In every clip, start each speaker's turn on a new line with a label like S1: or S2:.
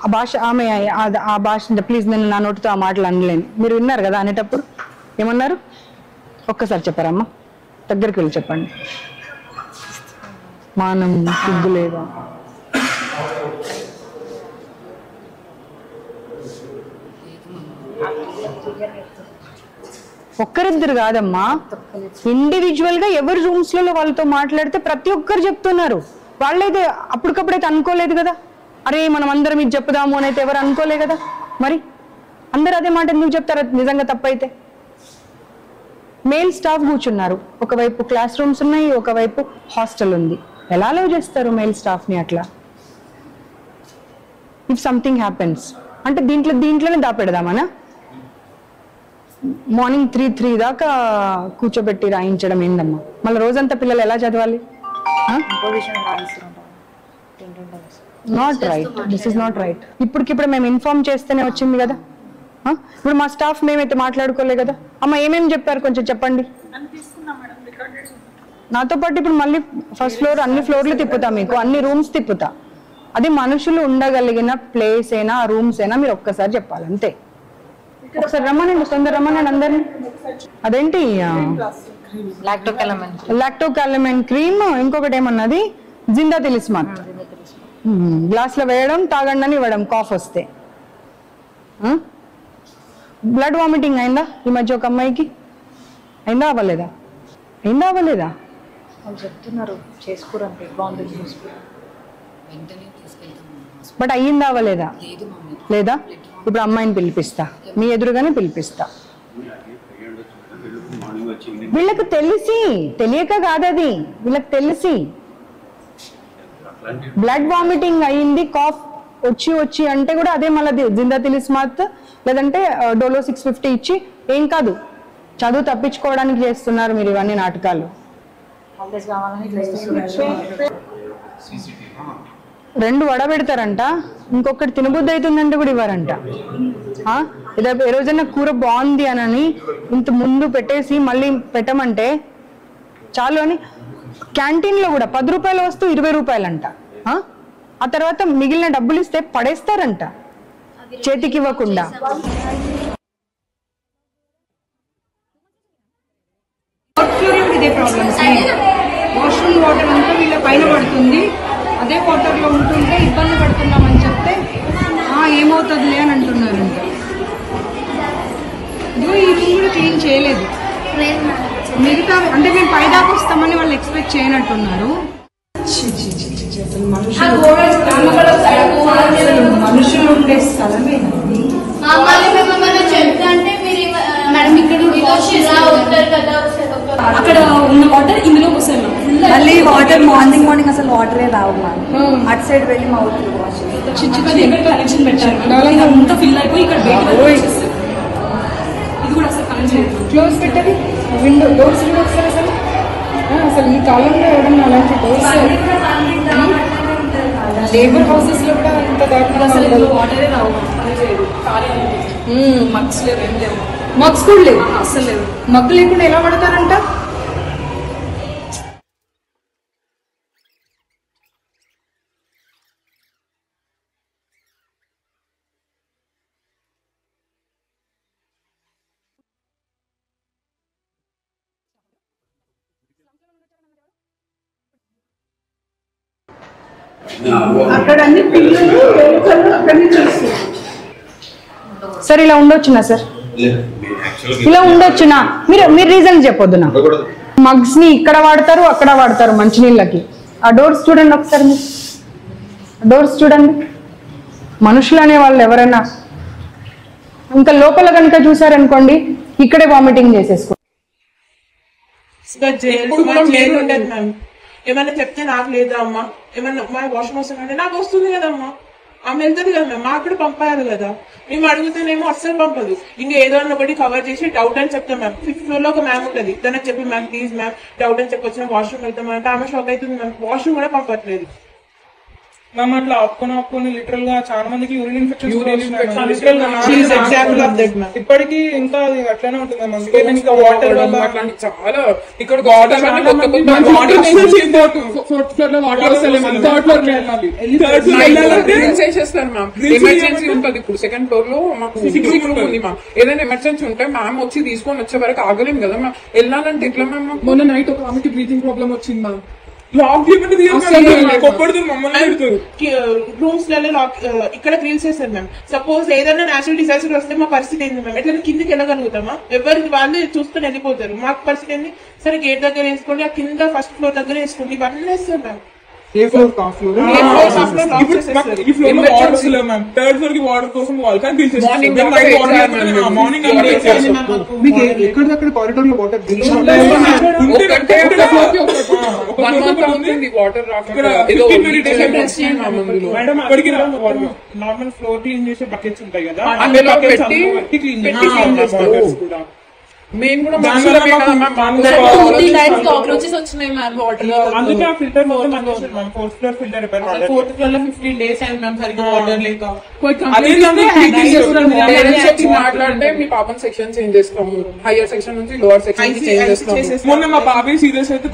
S1: ఆ భాష ఆమె ఆ భాష ప్లీజ్ నేను నా నోటితో ఆ మాటలు అనలేను. మీరు విన్నారు కదా అనేటప్పుడు ఏమన్నారు? ఒక్కసారి చెప్పారమ్మా, దగ్గరికి వెళ్ళి చెప్పండి. మానం సిగ్గు లేదా? ఒక్కరిద్దరు కాదమ్మా, ఇండివిజువల్ గా ఎవరి రూమ్స్ లలో వాళ్ళతో మాట్లాడితే ప్రతి ఒక్కరు చెప్తున్నారు. వాళ్ళైతే అప్పటికప్పుడైతే అనుకోలేదు కదా, అరే మనం అందరం ఇది చెప్పుదాము అని అయితే ఎవరు అనుకోలే కదా. మరి అందరు అదే మాట ఎందుకు చెప్తారు నిజంగా తప్పైతే? మేల్ స్టాఫ్ కూర్చున్నారు, ఒకవైపు క్లాస్ రూమ్స్ ఉన్నాయి, ఒకవైపు హాస్టల్ ఉంది. ఎలా అలౌ చేస్తారు మేల్ స్టాఫ్ ని అట్లా? ఇఫ్ సంథింగ్ హ్యాపెన్స్ అంటే దీంట్లోనే దాపెడదామనా? మార్నింగ్ 3 దాకా కూర్చోబెట్టి రాయించడం ఏందమ్మా? మళ్ళీ రోజంతా పిల్లలు ఎలా చదవాలి? Not right, this is not right. ఇప్పటికిప్పుడు మేము ఇన్ఫార్మ్ చేస్తేనే వచ్చింది కదా. ఇప్పుడు మా స్టాఫ్ మేమైతే మాట్లాడుకోలే కదా. అమ్మ ఏమేమి చెప్పారు కొంచెం చెప్పండి. నాతో పాటు ఇప్పుడు మళ్ళీ ఫస్ట్ ఫ్లోర్ అన్ని ఫ్లోర్లు తిప్పుతా, మీకు అన్ని రూమ్స్ తిప్పుతా. అది మనుషులు ఉండగలిగిన ప్లేస్ అయినా రూమ్స్ అయినా మీరు ఒక్కసారి చెప్పాలి అంతే. ఒకసారి రమ్మనండి, తొందర రమ్మనండి అందరినీ. అదేంటి లాక్టోకాలమైన్ క్రీమ్, ఇంకొకటి ఏమన్నది జిందా తిలిస్మాత్ గ్లాస్ లో వేయడం, తాగండి అని ఇవ్వడం కాఫ్ వస్తే. బ్లడ్ వామిటింగ్ అయిందా ఈ మధ్య ఒక అమ్మాయికి? అయిందా అవ్వలేదా? అయిందా అవ్వలేదా? బట్ అయ్యిందా అవ్వలేదా? లేదా? ఇప్పుడు అమ్మాయిని పిలిపిస్తా, మీ ఎదురుగానే పిలిపిస్తా. వీళ్ళకి తెలిసి తెలియక కాదది, వీళ్ళకి తెలిసి బ్లడ్ వామిటింగ్ అయ్యింది, కాఫ్ వచ్చి అంటే కూడా అదే మళ్ళీ జిందా తిలిస్మాత్ లేదంటే డోలో 650 ఇచ్చి ఏం కాదు, చదువు తప్పించుకోవడానికి చేస్తున్నారు మీరు ఇవన్నీ నాటకాలు. రెండు వడబెడతారంట, ఇంకొకటి తినబుద్ధి అవుతుందంటే కూడా ఇవ్వరంట. ఏ రోజైనా కూర బాగుంది అని ఇంత ముందు పెట్టేసి మళ్ళీ పెట్టమంటే చాలు అని. క్యాంటీన్ లో కూడా 10 రూపాయల వస్తువు 20 రూపాయలంట. ఆ తర్వాత మిగిలిన డబ్బులు ఇస్తే పడేస్తారంట చేతికి ఇవ్వకుండా. ఇదే ప్రాబ్లమ్స్, వాష్రూమ్ వాటర్ అంతా వీళ్ళ పైన పడుతుంది, అదే వాటర్ లో ఉంటుంటే ఇబ్బంది పడుతున్నామని చెప్తే ఏమవుతుందిలే అని అంటున్నారంట. ఇదిగో ఈ రూమ్ కూడా క్లీన్ చేయలేదు, మిగతా అంటే మేము పైదాకా వస్తామని వాళ్ళు ఎక్స్పెక్ట్ చేయనట్టున్నారు. మనుషులు ఉండే స్థలమే
S2: అక్కడ ఉన్న వాటర్ ఇందులోకి వస్తాను.
S3: మళ్ళీ వాటర్ మార్నింగ్ అసలు వాటరే రావు. అటు సైడ్ వెళ్ళి మా ఊరికి వాష్
S2: కనెక్షన్ పెట్టారు, అంతా ఫిల్ అయిపోయి ఇక్కడ ఇది కూడా అసలు కనెక్షన్
S1: క్లోజ్ పెట్టది. విండో డోర్స్ కూడా వస్తారు అసలు. అసలు ఈ కాలంలో ఎవరన్నా అలాంటి డోర్స్ లేబర్ హౌసెస్ లో కూడా ఇంత దాకా
S2: వాటరే రావు. మగ్స్ లేవు, ఏం లేవు,
S1: మగ్స్ కూడా లేవు,
S2: అసలు లేవు.
S1: మగ్గు లేకుండా ఎలా పడతారంట? అక్కడ అన్ని పిల్లలు అక్కడి నుంచి వస్తారు. సార్ ఇలా ఉండొచ్చునా సార్? ఇలా ఉండొచ్చునా? మీరు రీజన్ చెప్పొద్దు. నా మగ్స్ ని ఇక్కడ వాడతారు, అక్కడ వాడతారు మంచినీళ్ళకి. ఆ డోర్స్ చూడండి ఒకసారి, మీరు డోర్స్ చూడండి. మనుషులు అనే వాళ్ళు ఎవరైనా ఇంకా లోపల కనుక చూసారనుకోండి ఇక్కడే వామిటింగ్ చేసేసుకో.
S4: ఏమన్నా చెప్తే నాకు లేదా అమ్మా, ఏమన్నా మా వాషింగ్ వస్తుంది అంటే నాకు వస్తుంది కదమ్మా, ఆమె వెళ్తుంది కదా మ్యామ్, మాకు కూడా పంపారు కదా. మేము అడుగుతానేమో అస్సలు పంపదు. ఇంకా ఏదో ఒకటి కవర్ చేసి డౌట్ అని చెప్తాం మ్యామ్. 5th floor లో ఒక మ్యామ్ ఉంటుంది, తనకు చెప్పి మ్యామ్ ప్లీజ్ మ్యామ్ డౌట్ అని చెప్పొచ్చిన వాష్రూమ్ వెళ్తాం అంటే ఆమె షాక్ అవుతుంది మ్యామ్, వాష్రూమ్ కూడా పంపట్లేదు.
S5: మ్యామ్ అట్లా ఆపుకొని లిటరల్ గా చాలా మందికి యూరిన్ ఇన్ఫెక్షన్ ఇప్పటికీ ఇంకా అది అట్లనే ఉంటుంది మ్యామ్. అందుకే నేను ఇంకా వాటర్ వల్ల
S4: చాలా ఇక్కడ వాటర్ ఫోర్త్ ఫ్లోర్ లో వాటర్ థర్డ్ ఫ్లోర్ చేసేస్తారు మ్యామ్. ఎమర్జెన్సీ ఉంటుంది ఇప్పుడు సెకండ్ ఫ్లోర్ లో మాకు ఫిక్సింగ్ రూమ్ ఉంది మ్యామ్. ఏదైనా ఎమర్జెన్సీ ఉంటే మ్యామ్ వచ్చి తీసుకొని వచ్చే వరకు ఆగలేము కదా మ్యామ్. వెళ్ళాలంటే ఎట్లా మ్యామ్? మొన్న నైట్ ఒక ఆమెకి బ్రీతింగ్ ప్రాబ్లమ్ వచ్చింది మ్యామ్. రూమ్స్ లలో ఇక్కడ క్లీన్ చేస్తారు మ్యామ్. సపోజ్ ఏదైనా నేచురల్ డిజాస్టర్ వస్తే మా పరిస్థితి ఏంది మ్యామ్? ఎట్లా కిందకి వెళ్ళగలుగుతామా? ఎవరికి వాళ్ళు చూసుకొని వెళ్ళిపోతారు. మాకు పరిస్థితి ఏంది? సరే గేట్ దగ్గర వేసుకోండి, ఆ కింద ఫస్ట్ ఫ్లోర్ దగ్గర వేసుకోండి, ఇవన్నీ వేస్తారు మ్యామ్.
S5: థర్డ్ ఫ్లోర్ కి వాటర్ కోసం ఎక్కడికక్కడ కారిడార్ లో వాటర్ నార్మల్ ఫ్లోర్ క్లీన్ చేసే బకెట్స్ ఉంటాయి కదా,
S4: మేము కూడా
S2: కాక్రోచెస్ వచ్చినాయి మ్యామ్ వాటర్.
S5: అందుకే ఆ filter fourth floor filter
S4: fourth floor లో 15 days అయింది మ్యామ్ సరిగ్గా వాటర్ లేక. మాట్లాడితే మీ పాపం సెక్షన్ చేంజ్ చేస్తాము, హైయర్ సెక్షన్ నుంచి లోవర్ సెక్షన్ చేంజ్ చేస్తాము.
S5: మొన్న మా బాబాయ్ సీరియస్ అయితే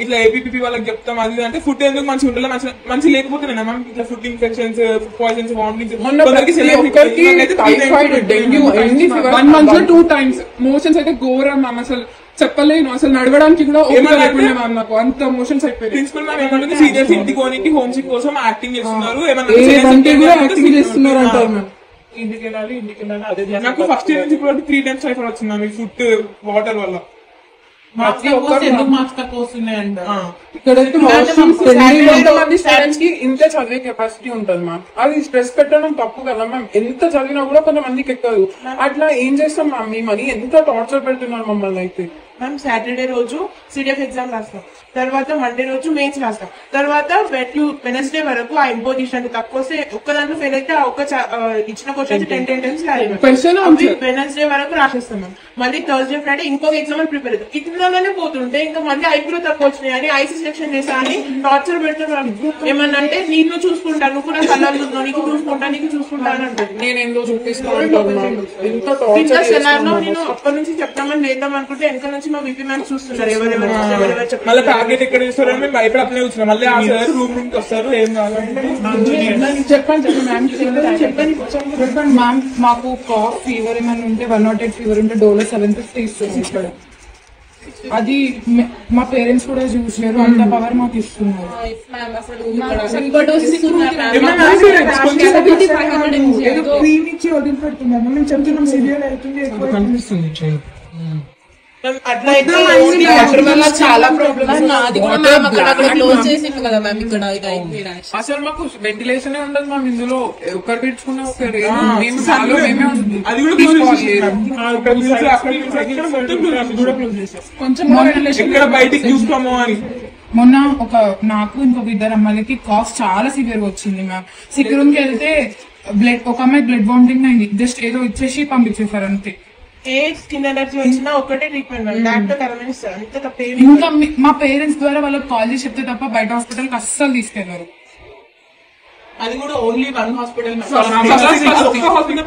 S5: ఇట్లా ఏపీపీ వాళ్ళకి చెప్తాం అది అంటే ఫుడ్ ఎందుకు మంచిగా ఉండాలి, మంచి లేకపోతేనే మ్యామ్ ఇట్లా food infections, poisons, vomitings.
S4: 1 month లో 2 times మోషన్స్ అయితే ఘోరం మ్యామ్. అసలు చెప్పలేను, అసలు నడవడానికి కూడా లేకుండా మ్యామ్ నాకు అంత మోషన్స్ అయిపోయింది.
S5: ప్రిన్సిపల్ మ్యామ్ ఏమంటే సీరియస్ ఇంటికి హోమ్ సిక్ కోసం యాక్టింగ్ చేస్తున్నారు,
S4: యాక్టింగ్ చేస్తున్నారు అంటారు మ్యామ్.
S5: ఇంటికి వెళ్ళాలి అదే. నాకు ఫస్ట్ ఇయర్ నుంచి ఇప్పుడు 3 times టైఫాయిడ్ వచ్చింది మ్యామ్ ఈ ఫుడ్ వాటర్ వల్ల. స్టూడెంట్స్ కి ఇంత చదివే కెపాసిటీ ఉంటుంది మ్యామ్. అది స్ట్రెస్ పెట్టడం తప్పు కదా మ్యామ్. ఎంత చదివినా కూడా కొంతమందికి ఎక్కదు. అట్లా ఏం చేస్తాం మ్యామ్? మీ మనీ ఎంత టార్చర్ పెడుతున్నారు మమ్మల్ని అయితే. మ్యామ్ సాటర్డే రోజు సిడిఎఫ్ ఎగ్జామ్ రాస్తాం, తర్వాత మండే రోజు మెయిన్స్ రాస్తాం, తర్వాత వెనస్డే వరకు ఆ ఇంపోజిషన్ తక్కువ ఒక్క దాంట్లో ఫెయిల్ అయితే ఆ ఒక్క ఇచ్చిన క్వశ్చన్ 10 times వెనస్డే వరకు రాసేస్తాం మ్యామ్. మళ్ళీ థర్స్డే ఫ్రైడే ఇంకొక ఎగ్జామ్ ప్రిపేర్ అవుతాం. ఇట్లనే పోతుంటే ఇంకా మళ్ళీ ఐపీలో తక్కువ వచ్చినాయి అని ఐసీ సెలక్షన్ చేసా అని టార్చర్ పెడుతున్నాను. ఏమన్నా అంటే నీకు చూసుకుంటా, నువ్వు కూడా కలర్లు నీకు చూసుకుంటా అని అంటుంది. నేను ఎందుకు చూపిస్తాను నేను అప్పటి నుంచి చెప్తామని లేద్దాం అనుకుంటే వెనక నుంచి మా బీపీ మ్యామ్ చూస్తున్నారు ఎవరెవరు మళ్ళీ టార్గెట్ ఎక్కడ ఇస్తారని మేము భయపడి అప్లై వచ్చినాం. మళ్ళీ ఆ సార్ రూమ్ రూమ్కి వస్తారు, ఏం కావాలంటే చెప్పండి
S2: మ్యామ్. మాకు కాఫ్ ఫీవర్ ఏమైనా ఉంటే 108 ఫీవర్ ఉంటే డోలో 750 ఇస్తుంది ఇక్కడ. అది మా పేరెంట్స్ కూడా చూసారు, అంత పవర్ మాకు ఇస్తున్నారు. వదిలిపెడుతున్నారు. మేము చెప్తున్నాం సివియర్ అవుతుంది కనిపిస్తుంది.
S4: చాలా ప్రాబ్లమ్స్ అసలు మాకు వెంటిలేషన్ ఉండదు మ్యామ్. ఇందులో ఒకరు పెట్టుకున్న కొంచెం
S5: బయటికి చూసుకోము అని.
S2: మొన్న నాకు ఇంకొక 2 అమ్మాయిలకి కాఫ్ చాలా సివియర్ వచ్చింది మ్యామ్. సిక్ రూమ్ కి వెళ్తే ఒక అమ్మాయి బ్లడ్ బాండింగ్ అయింది, జస్ట్ ఏదో ఇచ్చేసి పంపించేసారు అంతే.
S4: ఏ స్కిన్ ఎలర్జీ వచ్చినా ఒకటే ట్రీట్మెంట్
S2: ఇంకా మా పేరెంట్స్ ద్వారా వాళ్ళకి కాల్ చేసి చెప్తే తప్ప బయట హాస్పిటల్ కి అస్సలు తీసుకెళ్లారు.
S4: అది కూడా ఓన్లీ 1 హాస్పిటల్.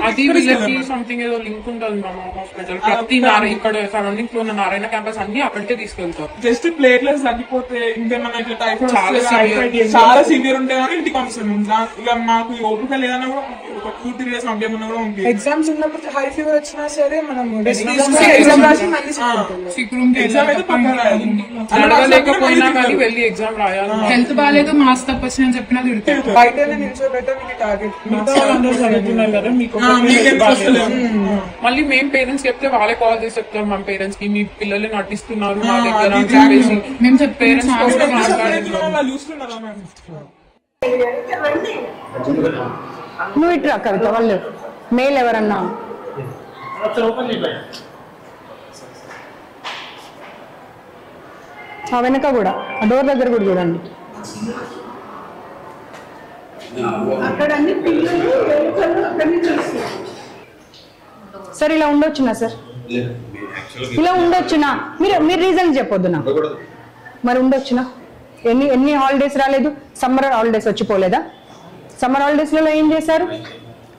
S4: అది వీళ్ళకి సంథింగ్ ఏదో లింక్ ఉంటుంది మా హాస్పిటల్. ప్రతి ఇక్కడ సరౌండింగ్ లో ఉన్న నారాయణ క్యాంపస్ అన్ని అక్కడికే తీసుకెళ్తారు.
S5: జస్ట్ ప్లేట్లెట్స్ తగ్గిపోతే ఇంకేమన్నా ఇట్లా టైఫాయిడ్ చాలా సివియర్ ఉంటే కానీ ఇంటికి పంపిస్తాను. ఇక మాకు ఓపిక లేదన్నా కూడా 2-3 days పంపేమన్నా కూడా ఉంది.
S4: ఎగ్జామ్స్ ఉన్నప్పుడు హై ఫీవర్ వచ్చినా సరే మనం లేకపోయినా కానీ వెళ్ళి ఎగ్జామ్ రాయాలి.
S2: హెల్త్ బాగాలేదు మాస్క్ తప్పొచ్చిన చెప్పినా తిడతారు.
S4: బయట మళ్ళీ మేము పేరెంట్స్ చెప్తే వాళ్ళే కాల్ చేసి చెప్తాం మా పేరెంట్స్ కి మీ పిల్లల్ని నటిస్తున్నారు మా దగ్గర అని చెప్పేసి
S2: మేము పేరెంట్స్
S1: నువ్వు ఇట్రా కవిత, వాళ్ళు మేల్ ఎవరన్నా ఆ వెనక కూడా ఆ డోర్ దగ్గర కూడా చూడండి. సార్ ఇలా ఉండొచ్చునా? సార్ ఇలా ఉండొచ్చునా? మీరు రీజన్ చెప్పొద్దునా? మరి ఉండొచ్చునా? ఎన్ని హాలిడేస్ రాలేదు? సమ్మర్ హాలిడేస్ వచ్చిపోలేదా? సమ్మర్ హాలిడేస్లలో ఏం చేశారు?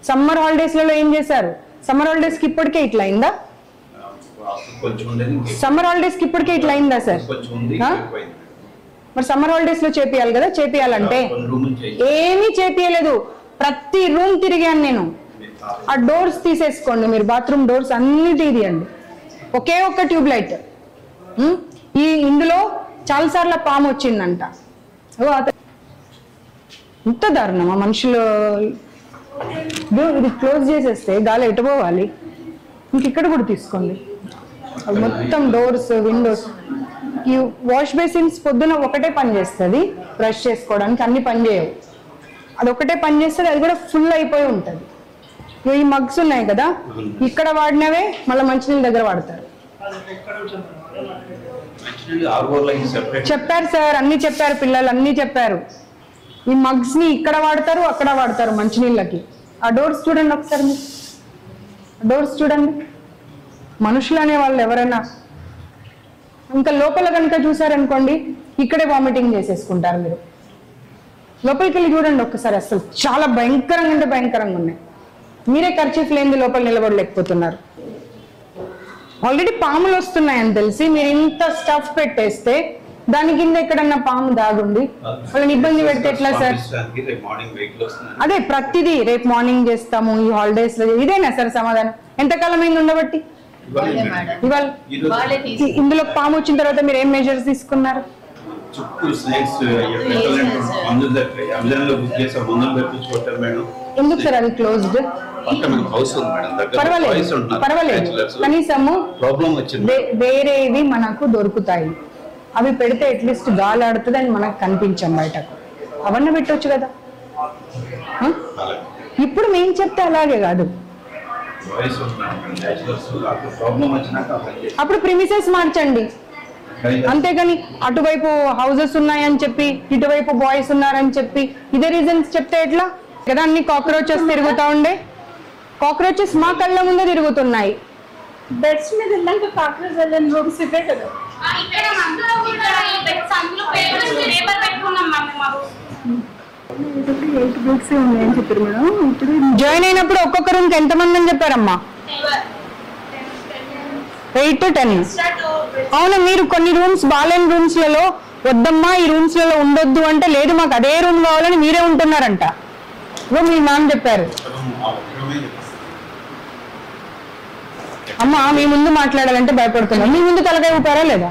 S1: సమ్మర్ హాలిడేస్లలో ఏం చేశారు? సమ్మర్ హాలిడేస్కి ఇప్పటికే ఇట్లా అయిందా? సమ్మర్ హాలిడేస్కి ఇప్పటికే ఇట్లా అయిందా సార్? మరి సమ్మర్ హాలిడేస్ లో చేపియాలి కదా. చేపియాలంటే ఏమీ చేపియలేదు. ప్రతి రూమ్ తిరిగాను నేను. ఆ డోర్స్ తీసేసుకోండి మీరు, బాత్రూమ్ డోర్స్ అన్ని తీయండి. ఒకే ఒక్క ట్యూబ్ లైట్. ఇందులో చాలా సార్లు పాము వచ్చిందంట. ఇంత దారుణమా మనుషులు? ఇది క్లోజ్ చేసేస్తే గాలి ఎటు పోవాలి? ఇంకిక్కడ కూడా తీసుకోండి. మొత్తం డోర్స్, విండోస్. ఈ వాష్ బేసిన్స్ పొద్దున ఒకటే పని చేస్తుంది, బ్రష్ చేసుకోవడానికి. అన్ని పని చేయవు. అది ఒకటే పని చేస్తుంది, అది కూడా ఫుల్ అయిపోయి ఉంటుంది. ఈ మగ్స్ ఉన్నాయి కదా, ఇక్కడ వాడినవే మళ్ళీ మంచినీళ్ళ దగ్గర వాడతారు. చెప్పారు సార్, అన్ని చెప్పారు, పిల్లలు అన్ని చెప్పారు. ఈ మగ్స్ ని ఇక్కడ వాడతారు, అక్కడ వాడతారు మంచినీళ్ళకి. ఆ డోర్స్ చూడండి ఒకసారి, మీరు డోర్స్ చూడండి. మనుషులు అనే వాళ్ళు ఎవరైనా ఇంకా లోపల కనుక చూసారనుకోండి, ఇక్కడే వామిటింగ్ చేసేసుకుంటారు. మీరు లోపలికి వెళ్ళి చూడండి ఒక్కసారి. అసలు చాలా భయంకరంగా అంటే భయంకరంగా ఉన్నాయి. మీరే కర్చీఫ్ లేని లోపల నిలబడలేకపోతున్నారు. ఆల్రెడీ పాములు వస్తున్నాయని తెలిసి మీరు ఇంత స్టఫ్ పెట్టేస్తే దాని కింద ఎక్కడన్నా పాము దాగుండి వాళ్ళని ఇబ్బంది పెడితే ఎట్లా సార్? అదే ప్రతిదీ రేపు మార్నింగ్ చేస్తాము ఈ హాలిడేస్ లో. ఇదేనా సార్ సమాధానం? ఎంతకాలం అయింది ఉండబట్టి? ఇవాళ ఇందులో పాము వచ్చిన తర్వాత మీరు ఏం మెజర్స్ తీసుకున్నారు? ఎందుకు సార్ అది క్లోజ్డ్? పర్వాలేదు, కనీసము వేరేవి మనకు దొరుకుతాయి. అవి పెడితే అట్లీస్ట్ గాలి ఆడుతుంది అని మనకు కనిపించాం బయటకు. అవన్నీ పెట్టవచ్చు కదా. ఇప్పుడు మేము చెప్తే అలాగే కాదు. అప్పుడు ప్రిమిసెస్ మార్చండి, అంతేగాని అటువైపు హౌసెస్ ఉన్నాయని చెప్పి ఇటువైపు బాయ్స్ ఉన్నారని చెప్పి ఇదే రీజన్స్ చెప్తే ఎట్లా కదా? అన్ని కాక్రోచెస్ తిరుగుతా ఉండే. కాక్రోచెస్ మా కళ్ళ ముందే తిరుగుతున్నాయి.
S3: బెడ్స్ మీద వెళ్ళాక కాక్రోచ్ వెళ్ళని రూమ్స్ ఇవే కదా.
S1: జాయిన్ అయినప్పుడు ఒక్కొక్క రూమ్ కి ఎంతమంది అని చెప్పారమ్మా? 8 to 10. అవును, మీరు కొన్ని రూమ్స్ బాలేని రూమ్స్ లలో వద్దమ్మా ఈ రూమ్స్ లలో ఉండొద్దు అంటే లేదు మాకు అదే రూమ్ కావాలని మీరే ఉంటున్నారంట. మీ మ్యామ్ చెప్పారు. అమ్మా మీ ముందు మాట్లాడాలంటే భయపడుతున్నాం. మీ ముందు తలకాయ ఊపారా లేదా?